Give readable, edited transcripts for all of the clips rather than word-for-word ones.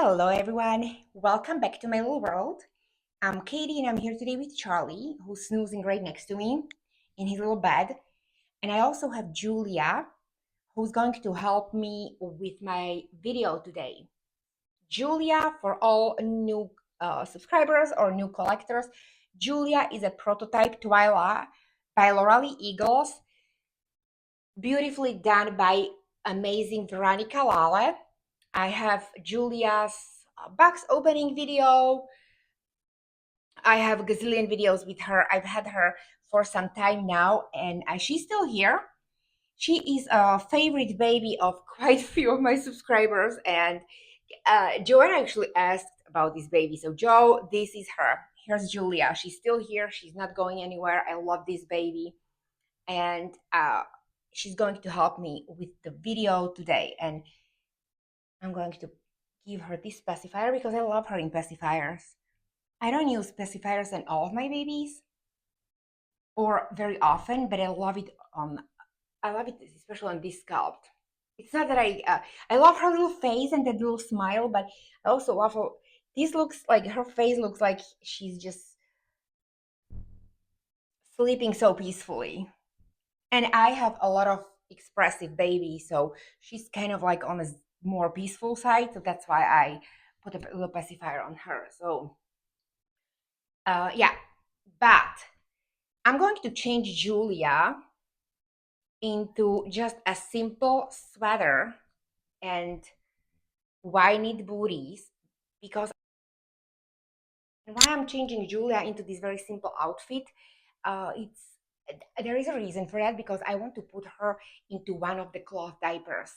Hello everyone, welcome back to my little world. I'm Katie and I'm here today with Charlie, who's snoozing right next to me in his little bed. And I also have Julia, who's going to help me with my video today. Julia, for all new subscribers or new collectors, Julia is a prototype Twyla by Lorelei Eagles, beautifully done by amazing Veronica Lale. I have Julia's box opening video. I have a gazillion videos with her. I've had her for some time now, and she's still here. She is a favorite baby of quite a few of my subscribers, and Joanna actually asked about this baby. So Joe, this is her. Here's Julia. She's still here. She's not going anywhere. I love this baby, and she's going to help me with the video today. And I'm going to give her this pacifier because I love her in pacifiers. I don't use pacifiers on all of my babies or very often, but I love it especially on this sculpt. It's not that I love her little face and that little smile, but I also love her. This looks like her face looks like she's just sleeping so peacefully. And I have a lot of expressive babies, so she's kind of like on a more peaceful side, so that's why I put a little pacifier on her. So yeah, but I'm going to change Julia into just a simple sweater and why need booties, because why I'm changing Julia into this very simple outfit, it's there is a reason for that, because I want to put her into one of the cloth diapers,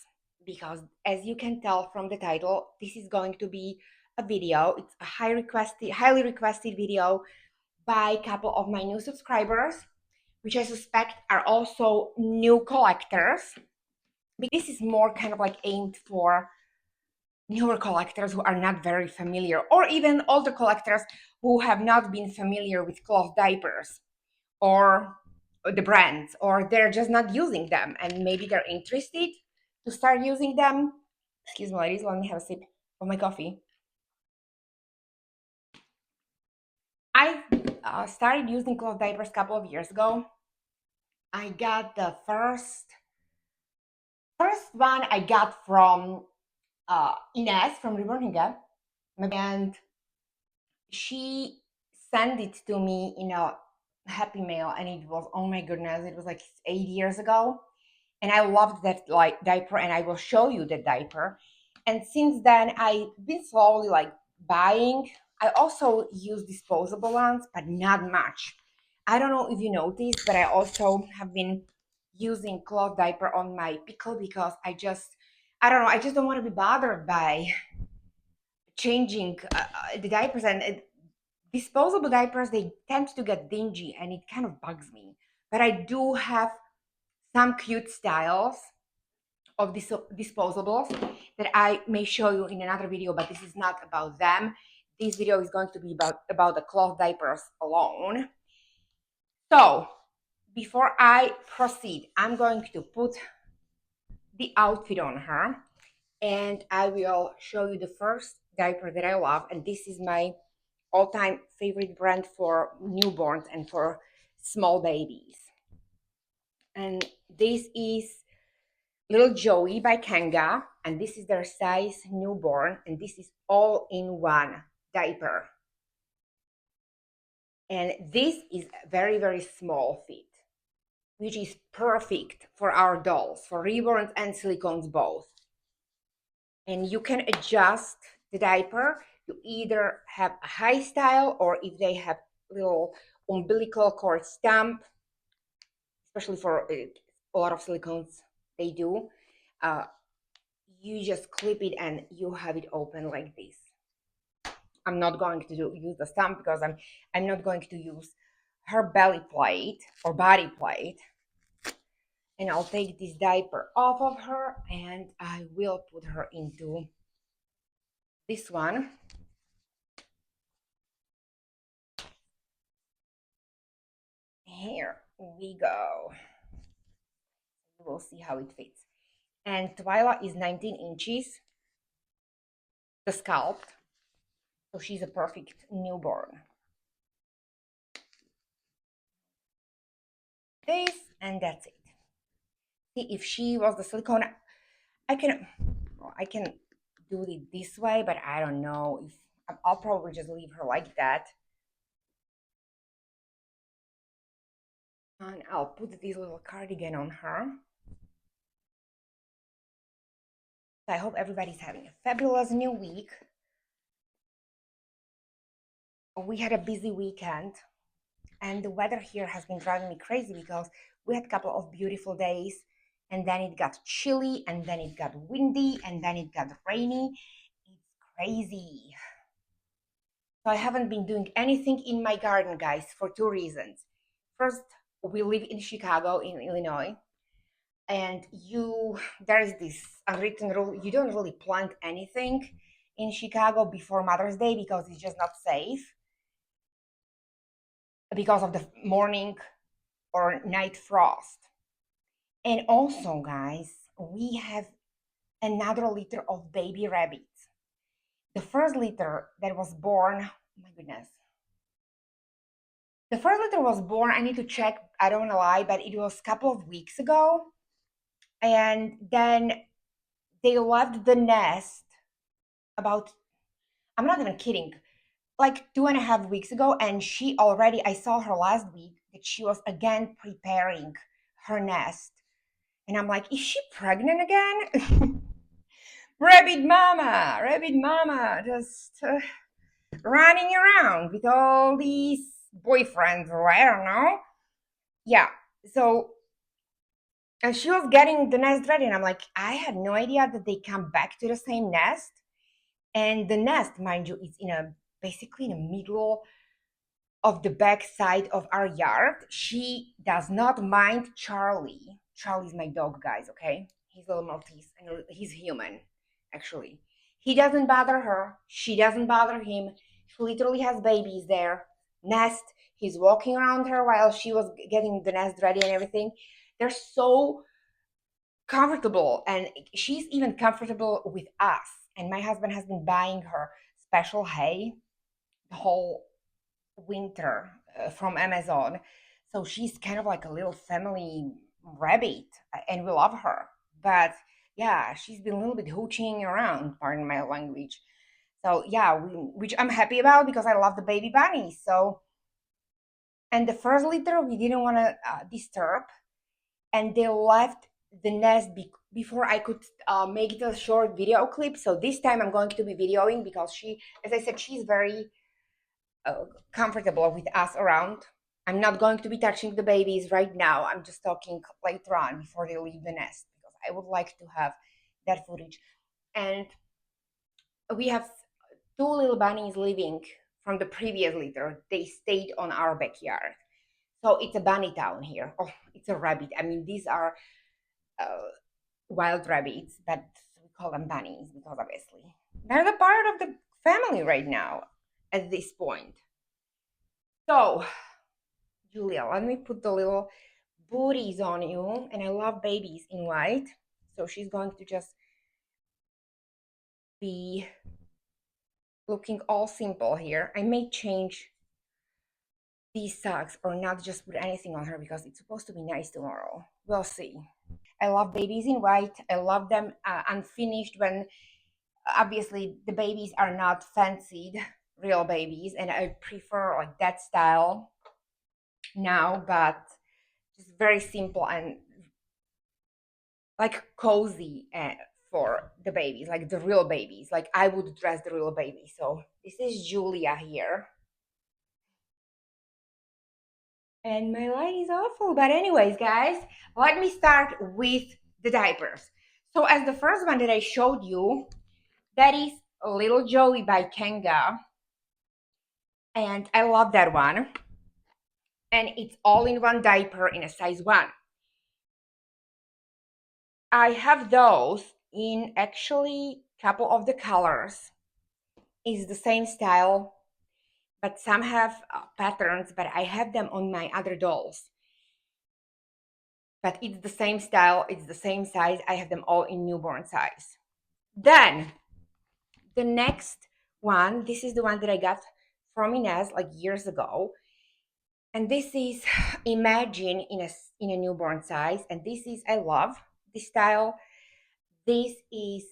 because as you can tell from the title, this is going to be a video. It's a highly requested video by a couple of my new subscribers, which I suspect are also new collectors. This is more kind of like aimed for newer collectors who are not very familiar, or even older collectors who have not been familiar with cloth diapers or the brands, or they're just not using them and maybe they're interested to start using them. Excuse me, ladies, let me have a sip of my coffee. I started using cloth diapers a couple of years ago. I got the first one I got from Ines from Reborn, and she sent it to me in a happy mail, and it was, oh my goodness, it was like 8 years ago, and I loved that like diaper, and I will show you the diaper. And since then I've been slowly like buying. I also use disposable ones, but not much. I don't know if you noticed, but I also have been using cloth diaper on my pickle, because I don't know, I just don't want to be bothered by changing the diapers, and disposable diapers, they tend to get dingy and it kind of bugs me. But I do have some cute styles of these disposables that I may show you in another video, but this is not about them. This video is going to be about the cloth diapers alone. So before I proceed, I'm going to put the outfit on her, and I will show you the first diaper that I love, and this is my all-time favorite brand for newborns and for small babies. And this is Little Joey by Kanga, and this is their size newborn, and this is all-in-one diaper. And this is a very, very small fit, which is perfect for our dolls, for Reborns and Silicones both. And you can adjust the diaper. You either have a high style, or if they have little umbilical cord stamp, especially for a lot of silicones, they do. You just clip it and you have it open like this. I'm not going to use the stamp because I'm not going to use her belly plate or body plate. And I'll take this diaper off of her, and I will put her into this one. Here we go. We'll see how it fits. And Twyla is 19 inches. the scalp. So she's a perfect newborn. This, and that's it. See, if she was the silicone, I can do it this way, but I don't know if I'll probably just leave her like that. And I'll put this little cardigan on her. So I hope everybody's having a fabulous new week. We had a busy weekend, and the weather here has been driving me crazy because we had a couple of beautiful days, and then it got chilly, and then it got windy, and then it got rainy. It's crazy. So I haven't been doing anything in my garden, guys, for two reasons. First, we live in Chicago, in Illinois, and there's this unwritten rule: you don't really plant anything in Chicago before Mother's Day because it's just not safe because of the morning or night frost. And also, guys, we have another litter of baby rabbits. The first litter that was born, oh my goodness. The first litter was born, I need to check, I don't want to lie, but it was a couple of weeks ago. And then they left the nest about, I'm not even kidding, like 2.5 weeks ago. And I saw her last week that she was again preparing her nest. And I'm like, is she pregnant again? Rabbit mama, just running around with all these boyfriends, or I don't know. Yeah, so and she was getting the nest ready, and I'm like, I had no idea that they come back to the same nest. And the nest, mind you, is basically in the middle of the back side of our yard. She does not mind Charlie. Charlie's my dog, guys, okay? He's a little Maltese, and he's human, actually. He doesn't bother her. She doesn't bother him. She literally has babies there. Nest. He's walking around her while she was getting the nest ready and everything. They're so comfortable, and she's even comfortable with us. And my husband has been buying her special hay the whole winter from Amazon. So she's kind of like a little family rabbit, and we love her. But yeah, she's been a little bit hooching around, pardon my language. So yeah, which I'm happy about because I love the baby bunnies. So, and the first litter we didn't want to disturb, and they left the nest before I could make it a short video clip. So this time I'm going to be videoing because she, as I said, she's very comfortable with us around. I'm not going to be touching the babies right now. I'm just talking later on before they leave the nest because I would like to have that footage. And we have two little bunnies living from the previous litter. They stayed on our backyard. So it's a bunny town here. Oh, it's a rabbit. I mean, these are wild rabbits, but we call them bunnies because obviously they're the part of the family right now at this point. So, Julia, let me put the little booties on you. And I love babies in white. So she's going to just be looking all simple here. I may change these socks or not just put anything on her because it's supposed to be nice tomorrow. We'll see. I love babies in white. I love them unfinished when obviously the babies are not fancied, real babies, and I prefer like that style now, but just very simple and like cozy for the babies, like the real babies. Like I would dress the real baby. So this is Julia here. And my light is awful. But anyways, guys, let me start with the diapers. So as the first one that I showed you, that is Little Joey by Kanga. And I love that one. And it's all-in-one diaper in a size 1. I have those in actually a couple of the colors. It's the same style, but some have patterns, but I have them on my other dolls. But it's the same style, it's the same size. I have them all in newborn size. Then The next one, this is the one that I got from Inez like years ago. And this is Imagine in a newborn size. And this is, I love this style. This is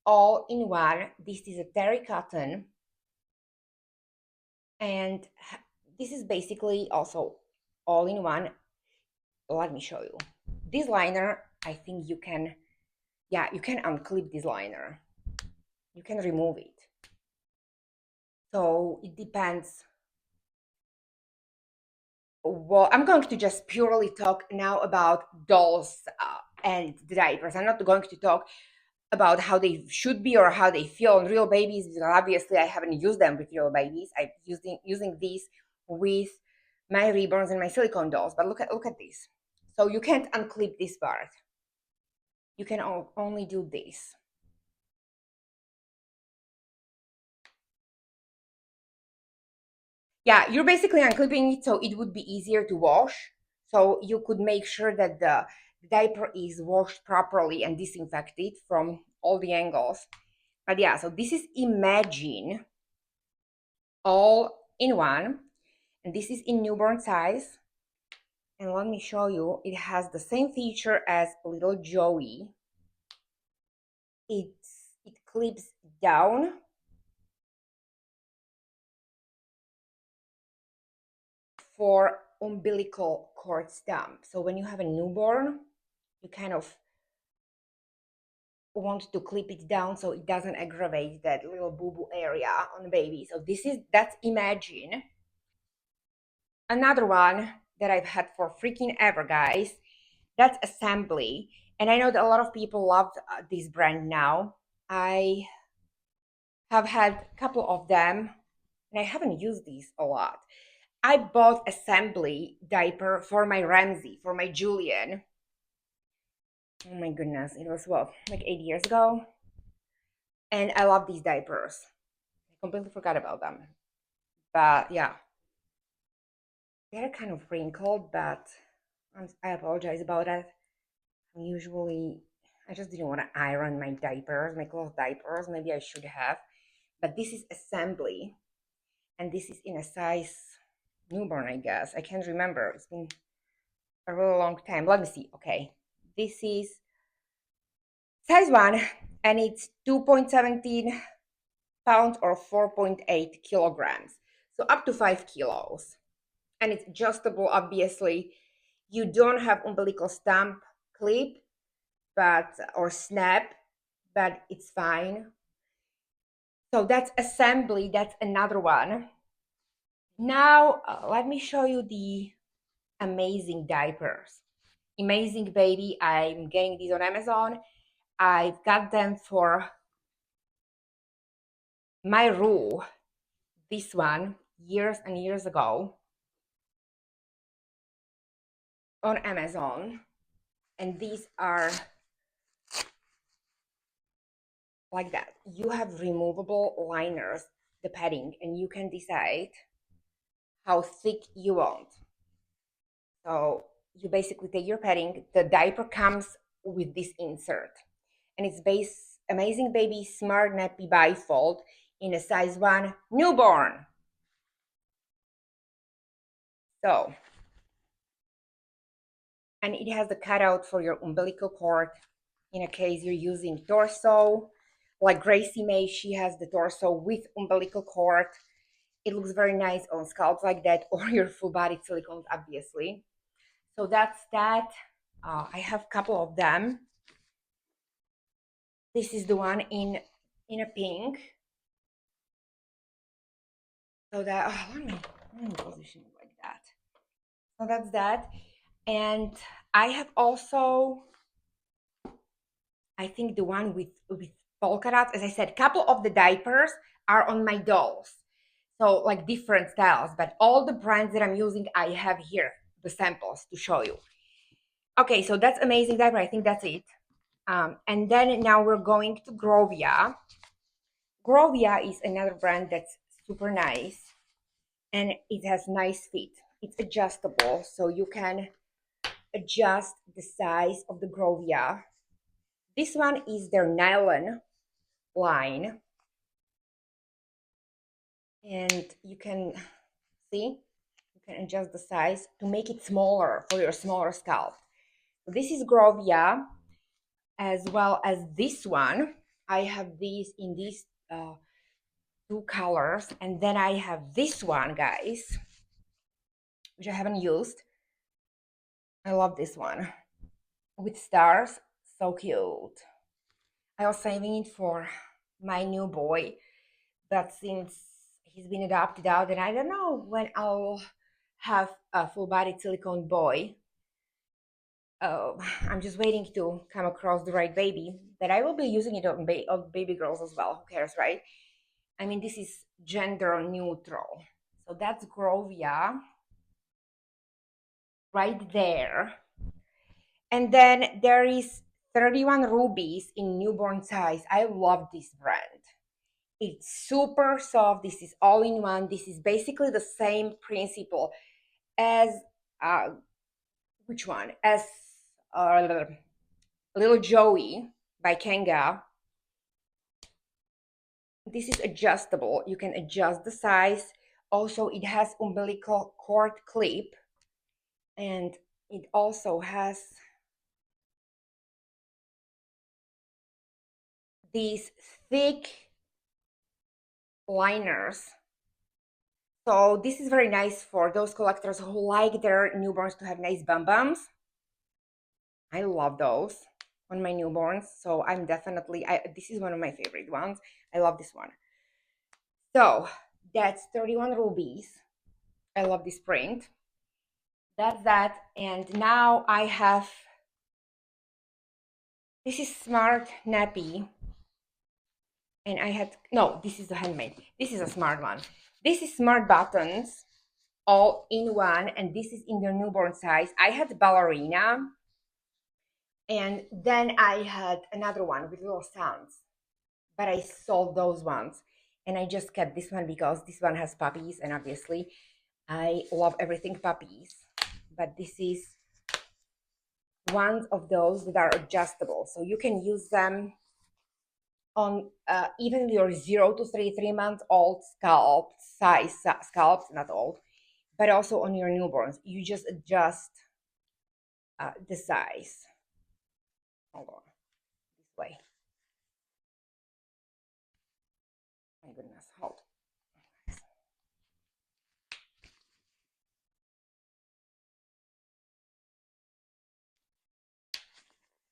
all in one. This is a terry cotton. And this is basically also all in one. Let me show you. This liner, I think you can, yeah, you can unclip this liner. You can remove it. So it depends. Well, I'm going to just purely talk now about dolls and the diapers. I'm not going to talk about how they should be or how they feel on real babies, because obviously I haven't used them with real babies. I'm using these with my reborns and my silicone dolls. But look at this. So you can't unclip this part. You can only do this. Yeah, you're basically unclipping it so it would be easier to wash. So you could make sure that the diaper is washed properly and disinfected from all the angles. But yeah, so this is Imagine all in one. And this is in newborn size. And let me show you, it has the same feature as little Joey. It clips down. For umbilical cord stump. So when you have a newborn, you kind of want to clip it down so it doesn't aggravate that little boo-boo area on the baby. So that's Imagine. Another one that I've had for freaking ever, guys, that's Assembly. And I know that a lot of people love this brand now. I have had a couple of them, and I haven't used these a lot. I bought Assembly diaper for my Ramsey, for my Julian. Oh my goodness, it was what, like 8 years ago? And I love these diapers. I completely forgot about them. But yeah, they're kind of wrinkled, but I apologize about that. I just didn't want to iron my diapers, my cloth diapers. Maybe I should have. But this is Assembly. And this is in a size newborn, I guess. I can't remember. It's been a really long time. Let me see. Okay. This is size 1, and it's 2.17 pounds or 4.8 kilograms. So up to 5 kilos. And it's adjustable, obviously. You don't have umbilical stump clip, or snap, but it's fine. So that's Assembly. That's another one. Now, let me show you the amazing diapers. Amazing Baby. I'm getting these on Amazon. I've got them for my Rule, this one, years and years ago on Amazon. And these are like that. You have removable liners, the padding, and you can decide how thick you want. So you basically take your padding. The diaper comes with this insert, and it's Amazing Baby Smart Nappy Bifold in a size 1 newborn. So, and it has the cutout for your umbilical cord in a case you're using torso. Like Gracie May, she has the torso with umbilical cord. It looks very nice on scalps like that, or your full body silicones, obviously. So that's that. I have a couple of them. This is the one in a pink. So that, let me position it like that. So that's that. And I have also, I think, the one with polka dots. As I said, a couple of the diapers are on my dolls. So like different styles, but all the brands that I'm using, I have here, the samples to show you. Okay, so that's Amazing Diaper. I think that's it. And then now we're going to GroVia. GroVia is another brand that's super nice, and it has nice fit. It's adjustable, so you can adjust the size of the GroVia. This one is their nylon line. And you can see, you can adjust the size to make it smaller for your smaller scalp. So this is GroVia, as well as this one. I have these in these two colors, and then I have this one, guys, which I haven't used. I love this one with stars, so cute. I was saving it for my new boy, but since he's been adopted out, and I don't know when I'll have a full-bodied silicone boy. I'm just waiting to come across the right baby, but I will be using it on, baby girls as well. Who cares, right? I mean, this is gender neutral. So that's GroVia right there. And then there is 31 Rubies in newborn size. I love this brand. It's super soft. This is all in one. This is basically the same principle as which one? As Little Joey by Kanga. This is adjustable. You can adjust the size. Also, it has umbilical cord clip, and it also has these thick liners. So this is very nice for those collectors who like their newborns to have nice bum bums. I love those on my newborns. So I'm definitely, this is one of my favorite ones. I love this one. So that's 31 Rubies. I love this print. That's that. And now I have, this is Smart Nappy. And I had, no, this is the Handmade. This is a smart one. This is Smart Buttons, all in one. And this is in their newborn size. I had Ballerina. And then I had another one with little sounds. But I sold those ones. And I just kept this one because this one has puppies. And obviously, I love everything puppies. But this is one of those that are adjustable. So you can use them on even your 0 to 3 months old scalps, not old, but also on your newborns. You just adjust the size. Hold on, this way. My goodness, hold.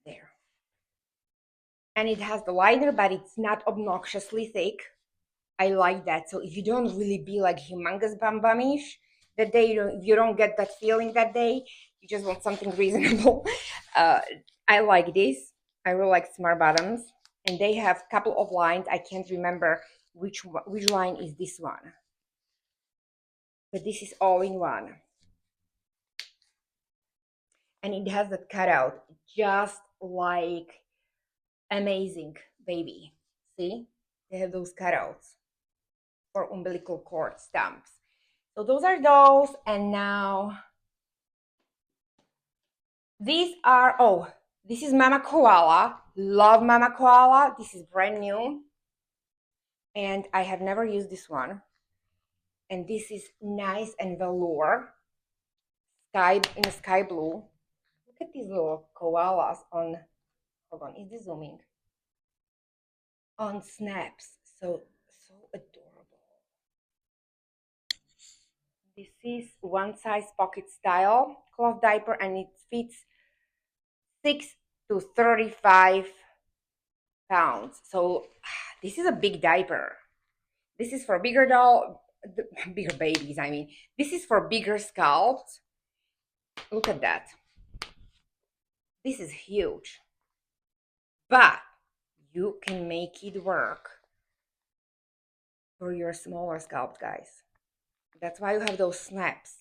There. And it has the liner, but it's not obnoxiously thick. I like that. So if you don't really be like humongous bum-bumish that day, you don't get that feeling that day, you just want something reasonable. I like this. I really like Smart Bottoms. And they have a couple of lines. I can't remember which line is this one. But this is all in one. And it has that cutout, just like Amazing Baby. See? They have those cutouts for umbilical cord stamps. So those are those. And now these are, oh, this is Mama Koala. Love Mama Koala. This is brand new. And I have never used this one. And this is nice and velour. In a sky blue. Look at these little koalas on, hold on, is this zooming? On snaps. So adorable. This is one size pocket style cloth diaper, and it fits 6 to 35 pounds. So this is a big diaper. This is for bigger babies. I mean, this is for bigger scalps. Look at that. This is huge. But you can make it work for your smaller scalp, guys. That's why you have those snaps.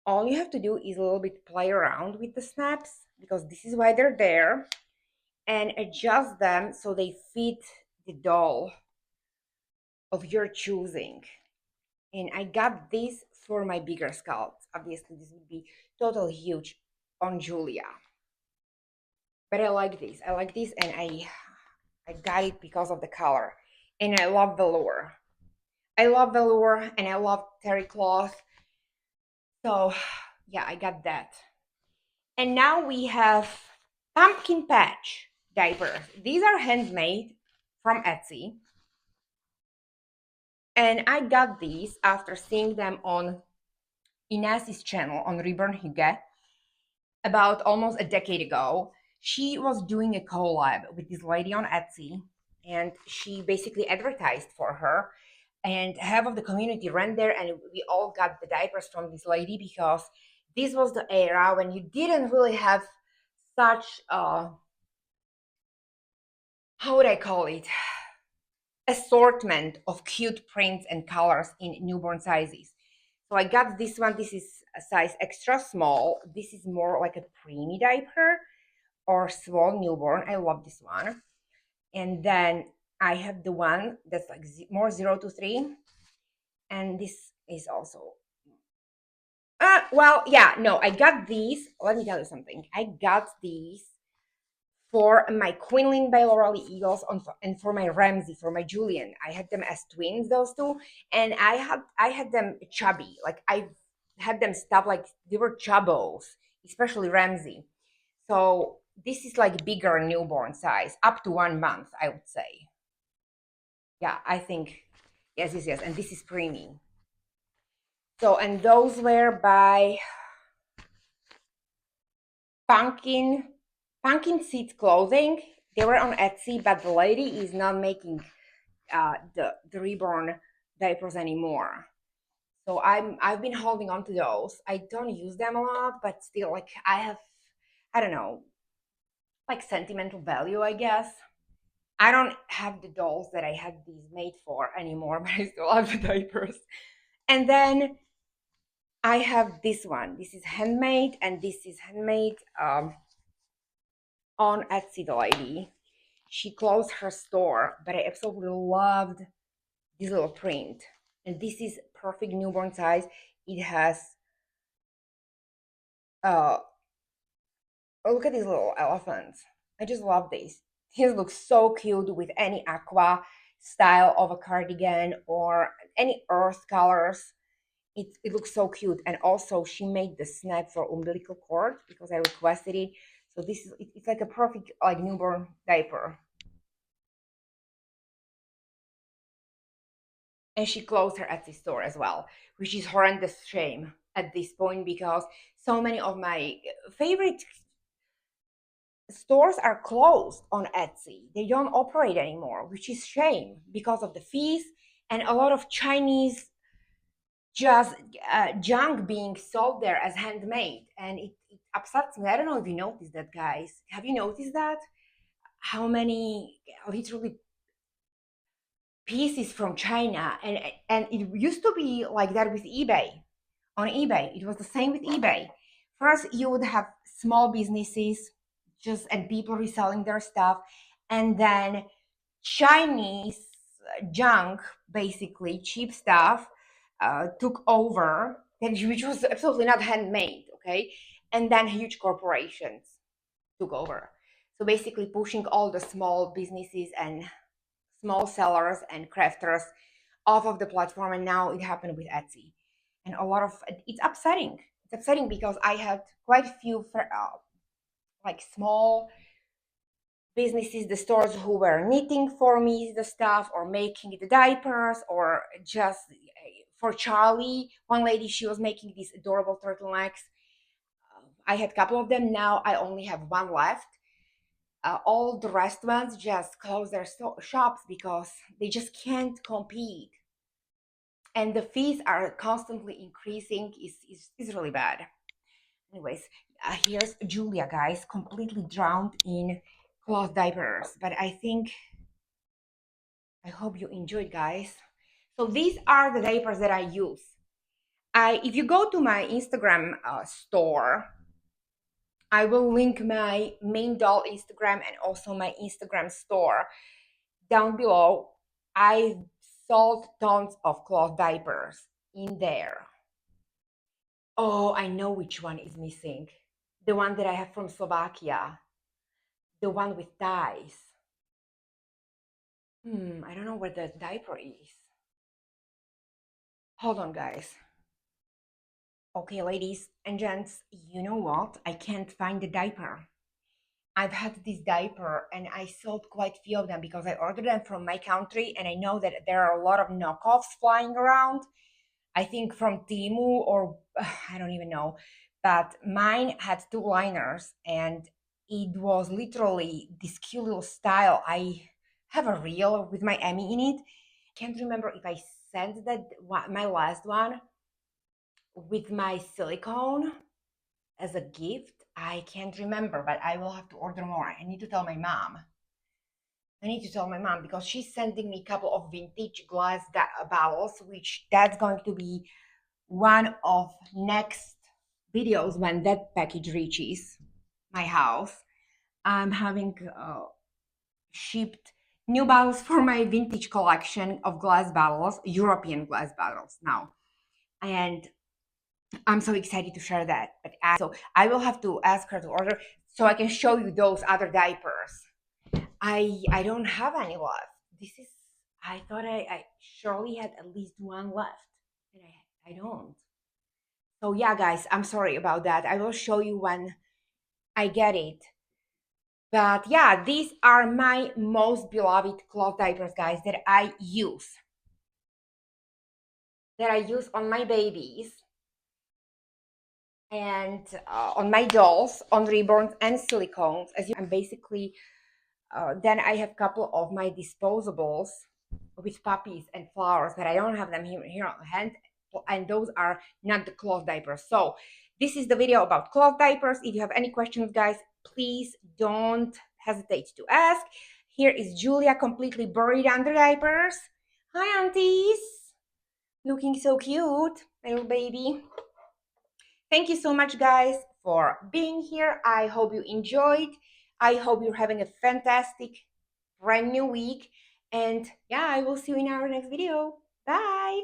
All you have to do is a little bit play around with the snaps, because this is why they're there, and adjust them so they fit the doll of your choosing. And I got this for my bigger scalps. Obviously, this would be totally huge on Julia. But I like this. I like this, and I got it because of the color. And I love velour. I love velour and I love terry cloth. So yeah, I got that. And now we have pumpkin patch diapers. These are handmade from Etsy. And I got these after seeing them on Inez's channel on Reborn about almost a decade ago. She was doing a collab with this lady on Etsy, and she basically advertised for her. And half of the community ran there, and we all got the diapers from this lady because this was the era when you didn't really have such how would I call it, assortment of cute prints and colors in newborn sizes. So I got this one. This is a size extra small. This is more like a preemie diaper or small newborn. I love this one. And then I have the one that's like more 0 to 3. And this is also, well, yeah, no, I got these. Let me tell you something. I got these for my Quinlan by Laura Eagles and for my Ramsey, for my Julian. I had them as twins, those two, and I had them chubby. Like I had them stuff like they were chubbos, especially Ramsey. So this is like bigger newborn size, up to 1 month, I would say. Yeah, I think yes, yes, yes. And this is preemie. So and those were by Pumpkin Pumpkin Seeds Clothing. They were on Etsy, but the lady is not making the Reborn diapers anymore. So I've been holding on to those. I don't use them a lot, but still, like I don't know, like sentimental value, I guess. I don't have the dolls that I had these made for anymore, but I still have the diapers. And then I have this one. This is handmade, and this is handmade on Etsy. The lady, she closed her store, but I absolutely loved this little print. And this is perfect newborn size. It has uh oh, look at these little elephants. I just love these. These look so cute with any aqua style of a cardigan or any earth colors. It looks so cute. And also she made the snap for umbilical cord because I requested it. So this is it's like a perfect like newborn diaper. And she closed her Etsy store as well, which is horrendous shame at this point because so many of my favorite stores are closed on Etsy. They don't operate anymore, which is shame because of the fees and a lot of Chinese just junk being sold there as handmade, and it upsets me. I don't know if you noticed that, guys. Have you noticed that? How many literally pieces from China, and it used to be like that with eBay. On eBay, it was the same with eBay. First, you would have small businesses just and people reselling their stuff, and then Chinese junk, basically cheap stuff, took over, which was absolutely not handmade. Okay, and then huge corporations took over. So basically, pushing all the small businesses and small sellers and crafters off of the platform, and now it happened with Etsy. And a lot of it's upsetting. It's upsetting because I had quite a few like small businesses, the stores who were knitting for me the stuff or making the diapers or just for Charlie. One lady, she was making these adorable turtlenecks. I had a couple of them. Now I only have one left. All the restaurants just close their shops because they just can't compete, and the fees are constantly increasing. Is really bad. Anyways, here's Julia, guys, completely drowned in cloth diapers, but I hope you enjoyed, guys. So these are the diapers that I use. If you go to my Instagram store, I will link my main doll Instagram and also my Instagram store down below. I sold tons of cloth diapers in there. Oh, I know which one is missing. The one that I have from Slovakia. The one with ties. I don't know where the diaper is. Hold on, guys. Okay, ladies and gents, you know what? I can't find the diaper. I've had this diaper and I sold quite a few of them because I ordered them from my country, and I know that there are a lot of knockoffs flying around. I think from Timu or I don't even know. But mine had two liners and it was literally this cute little style. I have a reel with my Emmy in it. Can't remember if I sent that my last one with my silicone as a gift. I can't remember, but I will have to order more. I need to tell my mom. I need to tell my mom because she's sending me a couple of vintage glass bottles, which that's going to be one of next videos when that package reaches my house. I'm having shipped new bottles for my vintage collection of glass bottles, European glass bottles now. And I'm so excited to share that. But so I will have to ask her to order so I can show you those other diapers. I don't have any left. This is I thought I surely had at least one left, and I don't. So yeah, guys, I'm sorry about that. I will show you when I get it. But yeah, these are my most beloved cloth diapers, guys, that I use. That I use on my babies and on my dolls, on Reborns and silicones. As you, I'm basically, then I have a couple of my disposables with puppies and flowers, but I don't have them here on hand, and those are not the cloth diapers. So this is the video about cloth diapers. If you have any questions, guys, please don't hesitate to ask. Here is Julia completely buried under diapers. Hi, aunties. Looking so cute, little baby. Thank you so much, guys, for being here. I hope you enjoyed. I hope you're having a fantastic brand new week. And yeah, I will see you in our next video. Bye.